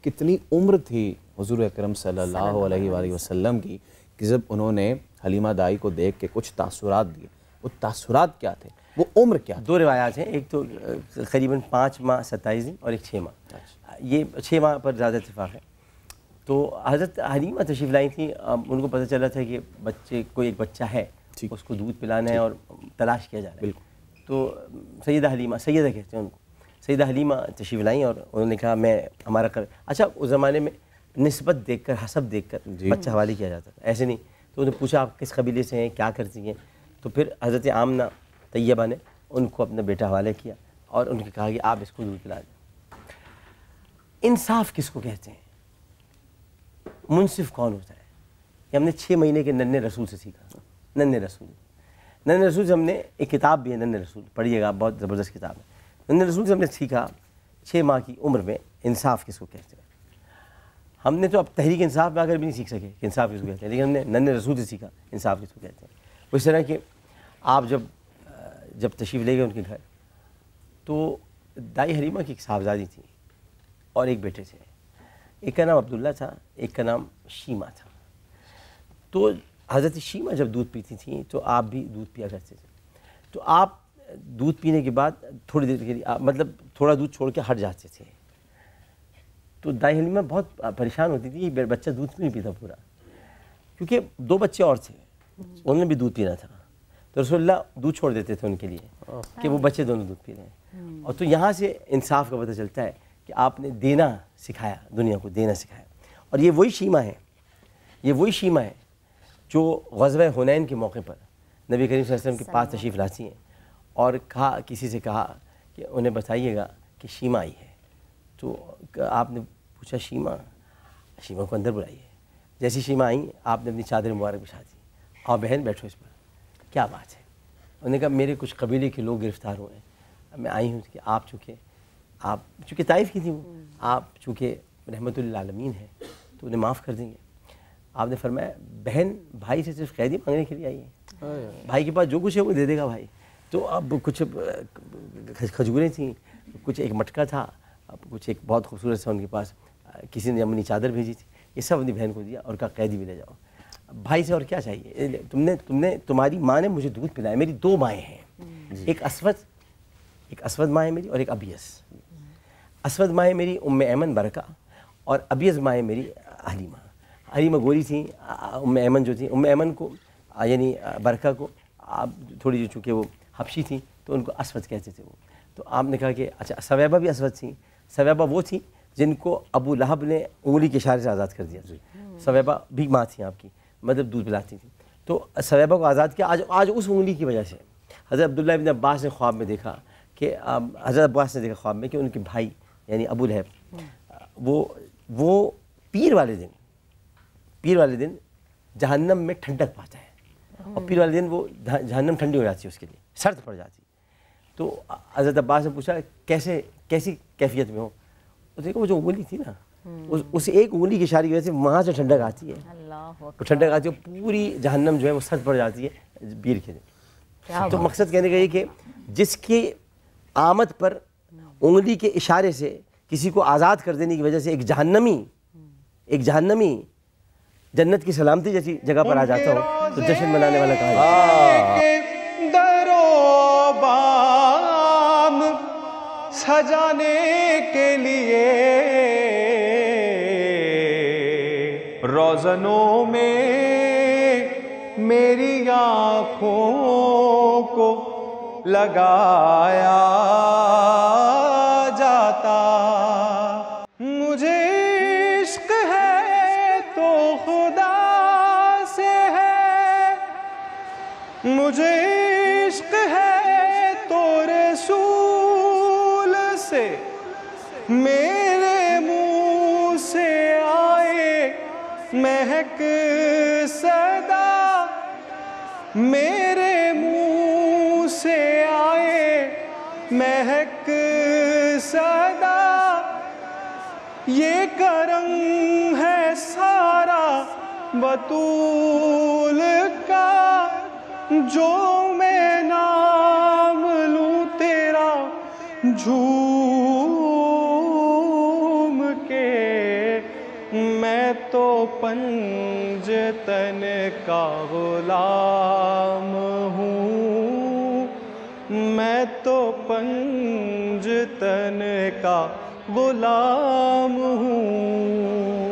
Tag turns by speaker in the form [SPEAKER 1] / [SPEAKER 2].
[SPEAKER 1] کتنی عمر تھی حضور اکرم صلی اللہ علیہ وآلہ وسلم کی کہ جب انہوں نے حلیمہ دائی کو دیکھ کے کچھ تاثرات دیے؟ وہ تاثرات کیا تھے؟ وہ عمر کیا تھی؟
[SPEAKER 2] دو روایات ہیں، ایک تو قریباً 5 ماہ 27 دن اور ایک 6 ماہ. یہ 6 ماہ پر زیادہ اتفاق ہے. تو حضرت حلیمہ تشریف لائی تھیں. ان کو پتہ چلا تھا کہ بچے کو ایک بچہ ہے، اس کو دودھ پلانا ہے اور تلاش کیا جا رہا ہے. بالکل. تو سیدہ حلیمہ، سیدہ کہتے ہیں ان کو، سیدہ حلیمہ تشریف لائیں اور انہوں نے کہا میں ہمارا اچھا اس زمانے میں نسبت دیکھ کر، حسب دیکھ کر بچہ حوالے کیا جاتا تھا، ایسے نہیں. تو انہوں نے پوچھا آپ کس قبیلے سے ہیں، کیا کرتی ہیں؟ تو پھر حضرت آمنہ طیبہ نے ان کو اپنا بیٹا حوالے کیا اور ان کو کہا کہ آپ اس کو دودھ پلا دیں. انصاف کس کو کہتے ہیں؟ منصف کون ہوتا ہے؟ یہ ہم نے 6 مہینے کے ننھے رسول سے سیکھا. ننھے رسول سے ہم نے ایک کتاب بھی ہے ننھے رسول، پڑھیے گا، بہت زبردست کتاب ہے. ننھے رسول سے ہم نے سیکھا 6 ماہ کی عمر میں انصاف کس کو کہتے ہیں. ہم نے تو اب تحریک انصاف میں آ کر بھی نہیں سیکھ سکے کہ انصاف کس کو کہتے ہیں، لیکن ہم نے ننھے رسول سے سیکھا انصاف کس کو کہتے ہیں. اس طرح کہ آپ جب تشریف لے گئے ان کے گھر، تو دائی حلیمہ کی ایک صاحبزادی تھی اور ایک بیٹے تھے. ایک کا نام عبداللہ تھا، ایک کا نام شیمہ تھا. تو حضرت شیمہ جب دودھ پیتی تھیں تو آپ بھی دودھ پیا کرتے تھے. تو آپ دودھ پینے کے بعد تھوڑی دیر کے لیے مطلب تھوڑا دودھ چھوڑ کے ہٹ جاتے تھے. تو دائی حلیمہ بہت پریشان ہوتی تھی کہ بچہ دودھ کیوں نہیں پیتا پورا، کیونکہ 2 بچے اور تھے، انہوں نے بھی دودھ پینا تھا. تو رسول اللہ دودھ چھوڑ دیتے تھے ان کے لیے کہ وہ بچے دونوں دودھ پی رہے ہیں. اور تو یہاں سے انصاف کا پتہ چلتا ہے کہ آپ نے دینا سکھایا، دنیا کو دینا سکھایا. اور یہ وہی شیمہ ہے جو غزوہ حنین کے موقع پر نبی کریم صلی اللہ علیہ وسلم کے پاس تشریف لاتی ہیں اور کسی سے کہا کہ انہیں بتائیے گا کہ شیمہ آئی ہے. تو آپ نے پوچھا شیمہ کو اندر بلائیے. جیسی شیمہ آئیں آپ نے اپنی چادر مبارک بچھا دی. اور بہن بیٹھو اس پر، کیا بات ہے؟ انہوں نے کہا میرے کچھ قبیلے کے لوگ گرفتار ہوئے ہیں، میں آئی ہوں کہ آپ چونکہ طائف کی تھی، وہ آپ چونکہ رحمت للعالمین ہیں تو انہیں معاف کر دیں گے. آپ نے فرمایا بہن بھائی سے صرف قیدی مانگنے کے لیے آئی ہے، بھائی کے پاس جو کچھ ہے وہ دے دے گا بھائی. تو اب کچھ کھجوریں تھیں، کچھ ایک مٹکا تھا، اب کچھ ایک بہت خوبصورت سا ان کے پاس کسی نے اپنی چادر بھیجی تھی، یہ سب اپنی بہن کو دیا اور کہا قیدی بھی لے جاؤ. بھائی سے اور کیا چاہیے؟ تمہاری ماں نے مجھے دودھ پلایا. میری 2 مائیں ہیں، ایک اسود ماں ہے میری اور ایک ابیض. اسود ماں ہے میری ام ایمن برکہ اور ابیض ماں ہے میری حلیمہ گوری تھیں. ام ایمن جو تھیں، ام ایمن کو یعنی برکہ کو تھوڑی جو چونکہ وہ حبشی تھیں تو ان کو اسود کہتے تھے وہ. تو آپ نے کہا کہ اچھا ثویبہ بھی اسود تھیں. ثویبہ وہ تھیں جن کو ابو لہب نے انگلی کے اشارے سے آزاد کر دیا. ثویبہ بھی ماں تھیں آپ کی، مطلب دودھ پلاتی تھیں. تو ثویبہ کو آزاد کیا آج اس انگلی کی وجہ سے. حضرت عبداللہ ابن عباس نے خواب میں دیکھا کہ خواب میں کہ ان کے بھائی یعنی ابو لہب وہ پیر والے دن جہنم میں ٹھنڈک پاتا ہے، اور پیر والے دن وہ جہنم ٹھنڈی ہو جاتی ہے، اس کے لیے سرد پڑ جاتی. تو حضرت عباس نے پوچھا کیسی کیفیت میں ہو؟ اس نے کہا وہ جو انگلی تھی نا، اس ایک انگلی کی اشارے کی وجہ سے وہاں سے ٹھنڈک آتی ہے. وہ ٹھنڈک آتی ہے، پوری جہنم جو ہے وہ سرد پڑ جاتی ہے پیر کے دن. تو مقصد کہنے کا یہ کہ جس کی آمد پر انگلی کے اشارے سے کسی کو آزاد کر دینے کی وجہ سے ایک جہنمی جنت کی سلامتی جیسی جگہ پر آ جاتا ہو تو جشن منانے والا کہا جاتا ہے.
[SPEAKER 3] درو بام سجانے کے لیے روزنوں میں میری آنکھوں کو لگایا جاتا. مجھے عشق ہے تو خدا سے ہے، مجھے عشق ہے تو رسول سے، میرے منہ سے آئے مہک صدا، میرے منہ سے آئے مہک صدا. یہ کرم ہے سارا بطول کا، جو میں نام لوں تیرا جھوم کے. میں تو پنجتن کا غلام ہوں، میں تو پنجتن کا غلام ہوں۔